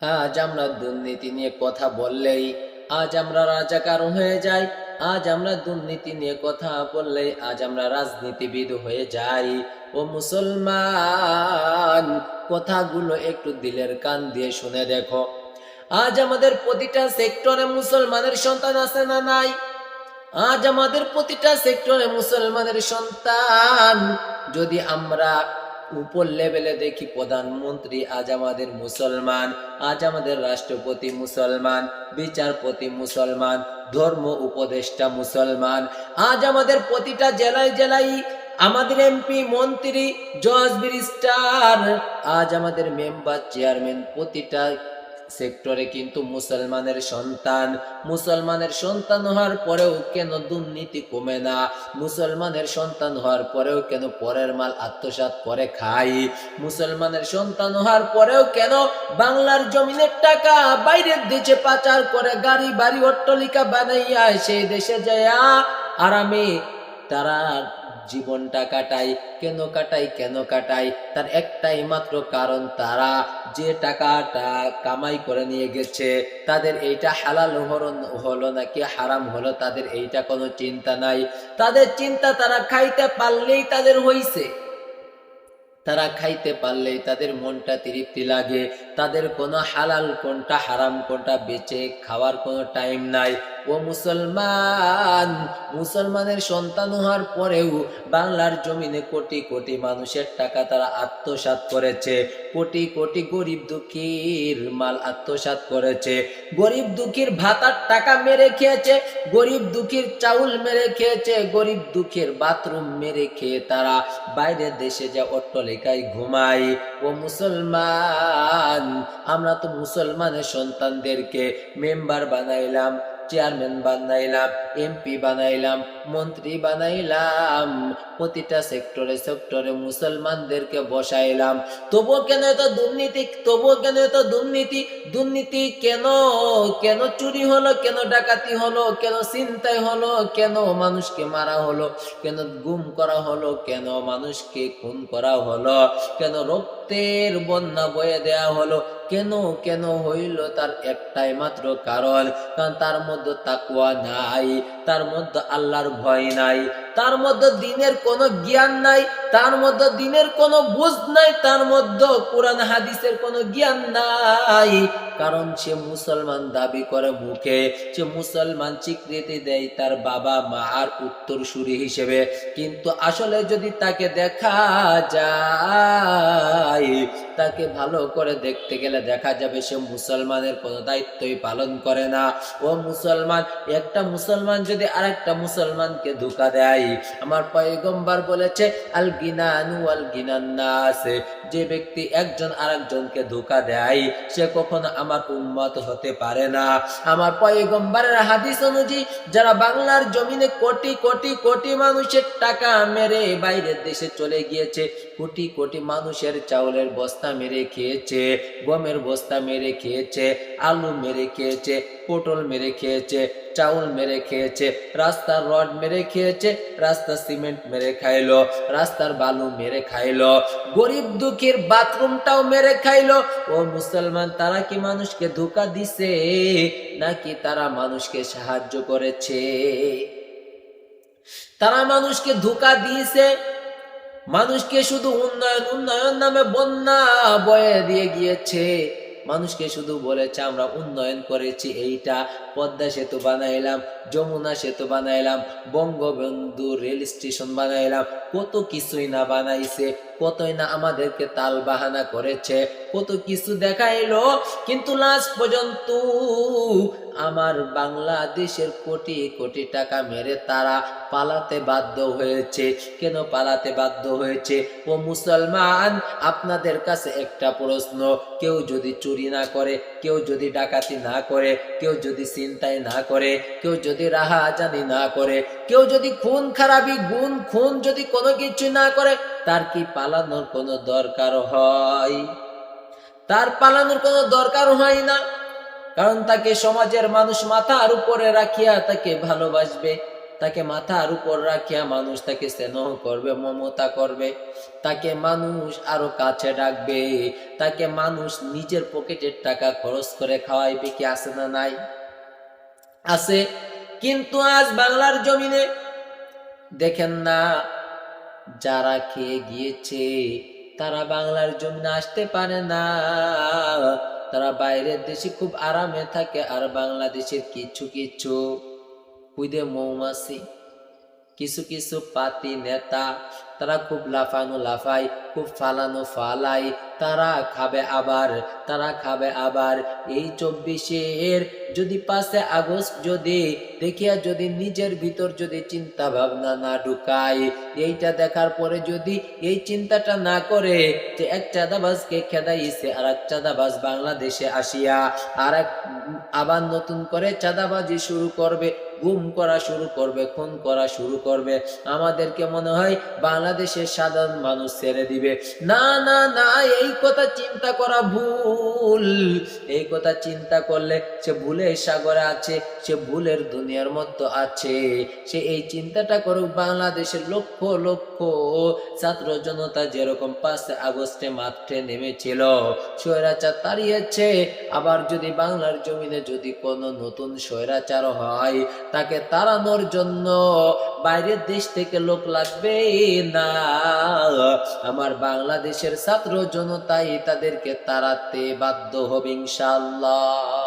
আজ আমরা দুর্নীতি নিয়ে কথা বললেই আজ আমরা রাজাকার হয়ে যাই। আজ আমরা দুর্নীতি নিয়ে কথা বললেই আজ আমরা রাজনীতিবিদ হয়ে যাই। ও মুসলমান, কথাগুলো একটু দিলের কান দিয়ে শুনে দেখো। আজ আমাদের প্রতিটা সেক্টরে মুসলমানের সন্তান আছে না নাই? আজ আমাদের প্রতিটা সেক্টরে মুসলমানের সন্তান। যদি আমরা উপর লেভেলে দেখি, প্রধানমন্ত্রী আজ আমাদের মুসলমান, আজ আমাদের রাষ্ট্রপতি মুসলমান, বিচারপতি মুসলমান, ধর্ম উপদেষ্টা মুসলমান। আজ আমাদের প্রতিটা জেলায় জেলায় আমাদের এমপি, মন্ত্রী, জজ, ব্যারিস্টার, আজ আমাদের মেম্বার, চেয়ারম্যান, প্রতিটা সেক্টরে কিন্তু মুসলমানের সন্তান। মুসলমানের সন্তান হওয়ার পরেও কেন দুর্নীতি কমে না? মুসলমানের সন্তান হওয়ার পরেও কেন পরের মাল আত্মসাৎ করে খাই? মুসলমানের সন্তান হওয়ার পরেও কেন বাংলার জমিনের টাকা বাইরের দেশে পাচার করে গাড়ি বাড়ি অট্টালিকা বানাইয়া সেই দেশে যায় আরামে তারা জীবনটা কাটায়? কেন কাটায়? কেন কাটায়? তার একটাই মাত্র কারণ, তারা যে টাকাটা কামাই করে নিয়ে গেছে তাদের এইটা হালাল হলো নাকি হারাম হলো তাদের এইটা কোনো চিন্তা নাই। তাদের চিন্তা তারা খাইতে পারলেই তাদের হইছে, তারা খাইতে পারলেই তাদের মনটা তৃপ্তি লাগে। তাদের কোনো হালাল কোনটা হারাম কোনটা বেঁচে খাওয়ার কোনো টাইম নাই। ও মুসলমান, মুসলমানের সন্তান হওয়ার পরেও বাংলার জমিনে কোটি কোটি মানুষের টাকা তারা আত্মসাৎ করেছে। কোটি কোটি গরিব দুঃখীর মাল আত্মসাৎ করেছে। গরিব দুঃখীর ভাতার টাকা মেরে খেয়েছে, গরিব দুঃখীর চাউল মেরে খেয়েছে, গরিব দুঃখীর বাথরুম মেরে খেয়ে তারা বাইরের দেশে যা অট্টালিকায় ঘুমাই। ও মুসলমান, আমরা তো মুসলমানের সন্তানদেরকে মেম্বার বানাইলাম, চেয়ারম্যান বানাইলাম, এমপি বানাইলাম, মন্ত্রী বানাইলাম, প্রতিটা সেক্টরে সেক্টরে মুসলমানদেরকে বসাইলাম। তবুও কেন এত দুর্নীতি? তবুও কেন এত দুর্নীতি? দুর্নীতি কেন? কেন চুরি হলো? কেন ডাকাতি হলো? কেন ছিনতাই হলো? কেন মানুষকে মারা হলো? কেন গুম করা হলো? কেন মানুষকে খুন করা হলো? কেন রক্তের বন্যা বয়ে দেয়া হলো? কেন কেন হইল? তার একটাই মাত্র কারণ, কারণ তার মধ্যে তাকওয়া নাই, তার মধ্যে আল্লাহর ভয় নাই, তার মধ্যে দিনের কোনো জ্ঞান নাই, তার মধ্যে দিনের কোনো বুঝ নাই, তার মধ্যে কোরআন হাদিসের কোনো জ্ঞান নাই। কারণ সে মুসলমান দাবি করে মুখে, সে মুসলমান স্বীকৃতি দেয় তার বাবা মা আর উত্তরসূরি হিসেবে, কিন্তু আসলে যদি তাকে দেখা যায়, তাকে ভালো করে দেখতে গেলে দেখা যাবে সে মুসলমানের কোনো দায়িত্বই পালন করে না। ও মুসলমান, একটা মুসলমান যদি আরেকটা মুসলমানকে ধোঁকা দেয়, আমার পয়গম্বর বলেছে আল গিনানু আল গিনান্নাস, যে ব্যক্তি একজন আরেকজনকে ধোঁকা দেয় সে কখনো আমার উম্মত হতে পারে না। আমার পয়গম্বরের হাদিস অনুযায়ী যারা বাংলার জমিনে কোটি কোটি কোটি মানুষের টাকা মেরে বাইরের দেশে চলে গিয়েছে, কোটি কোটি মানুষের চাউলের বস্তা মেরে খেয়েছে, গমের বস্তা মেরে খেয়েছে, আলু মেরে খেয়েছে, পটল মেরে খেয়েছে, চাউল মেরে খেয়েছে, রাস্তার রড মেরে খেয়েছে, রাস্তার সিমেন্ট মেরে খাইলো, রাস্তার বালু মেরে খাইলো, গরিব দুঃখীর বাথরুমটাও মেরে খাইলো। ও মুসলমান, তারা কি মানুষকে ধোঁকা দিছে নাকি তারা মানুষকে সাহায্য করেছে? তারা মানুষকে ধোঁকা দিয়েছে, মানুষকে শুধু উন্নয়ন উন্নয়ন নামে বন্যা বয়ে দিয়ে গিয়েছে। মানুষকে শুধু বলেছে আমরা উন্নয়ন করেছি, এইটা পদ্মা সেতু বানাইলাম, যমুনা সেতু বানাইলাম, বঙ্গবন্ধু রেল স্টেশন বানাইলাম, কত কিছুই না বানাইছে, কতই না আমাদেরকে তাল বাহানা করেছে, কত কিছু দেখাইলো, কিন্তু লাস্ট পর্যন্ত আমার বাংলাদেশের কোটি কোটি টাকা মেরে তারা পালাতে বাধ্য হয়েছে। কেন পালাতে বাধ্য হয়েছে? ও মুসলমান, আপনাদের কাছে একটা প্রশ্ন, কেউ যদি চুরি না করে, কেউ যদি ডাকাতি না করে, কেউ যদি ছিনতাই না করে, কেউ যদি রাহাজানি না করে, কেউ যদি খুন খারাপি খুন যদি কোনো কিছু না করে, তার কি পালানোর কোনো দরকার হয়? তার পালানোর কোনো দরকার হয় না, কারণ তাকে সমাজের মানুষ মাথার উপরে রাখিয়া তাকে ভালোবাসবে। তাকে মাথার উপর রাখিয়া মানুষ তাকে স্নেহ করবে, মমতা করবে, তাকে মানুষ আরো কাছে ডাকবে, তাকে মানুষ নিজের পকেটের টাকা খরচ করে খাওয়াইবে। কি আছে না নাই? আছে। কিন্তু আজ বাংলার জমিনে দেখেন না, যারা খেয়ে গিয়েছে তারা বাংলার জমিনে আসতে পারে না, তারা বাইরের দেশে খুব আরামে থাকে। আর বাংলাদেশের কিছু কিছু খুদে মৌমাছি, কিছু কিছু পাতি নেতা, তারা খুব লাফানো লাফাই, খুব ফালানো ফালাই, তারা খাবে আবার, তারা খাবে আবার। এই 24-এর যদি 5 আগস্ট যদি দেখিয়া যদি নিজের ভিতর যদি চিন্তা ভাবনা না ঢুকায়, এইটা দেখার পরে যদি এই চিন্তাটা না করে যে এক চাঁদাবাজকে খেদাইছে আর এক চাঁদাবাজ বাংলাদেশে আসিয়া আর এক আবার নতুন করে চাঁদাবাজি শুরু করবে, গুম করা শুরু করবে, খুন করা শুরু করবে, আমাদেরকে মনে হয় বাংলাদেশের সাধারণ মানুষ ছেড়ে দিবে। না না না, এই কথা চিন্তা করা ভুল। এই কথা চিন্তা করলে সে ভুলের সাগরে আছে, সে ভুলের দুনিয়ার মধ্যে আছে। সে এই চিন্তাটা করুক, বাংলাদেশের লক্ষ লক্ষ ছাত্র জনতা যেরকম 5 আগস্টে মাঠে নেমেছিল, স্বৈরাচার তাড়িয়েছে, আবার যদি বাংলার জমিনে যদি কোনো নতুন স্বৈরাচার হয়, তাকে তাড়ানোর জন্য বাইরের দেশ থেকে লোক লাগবে না। আমার বাংলাদেশের ছাত্র জনতাই তাদেরকে তাড়াতে বাধ্য হবে ইনশাআল্লাহ।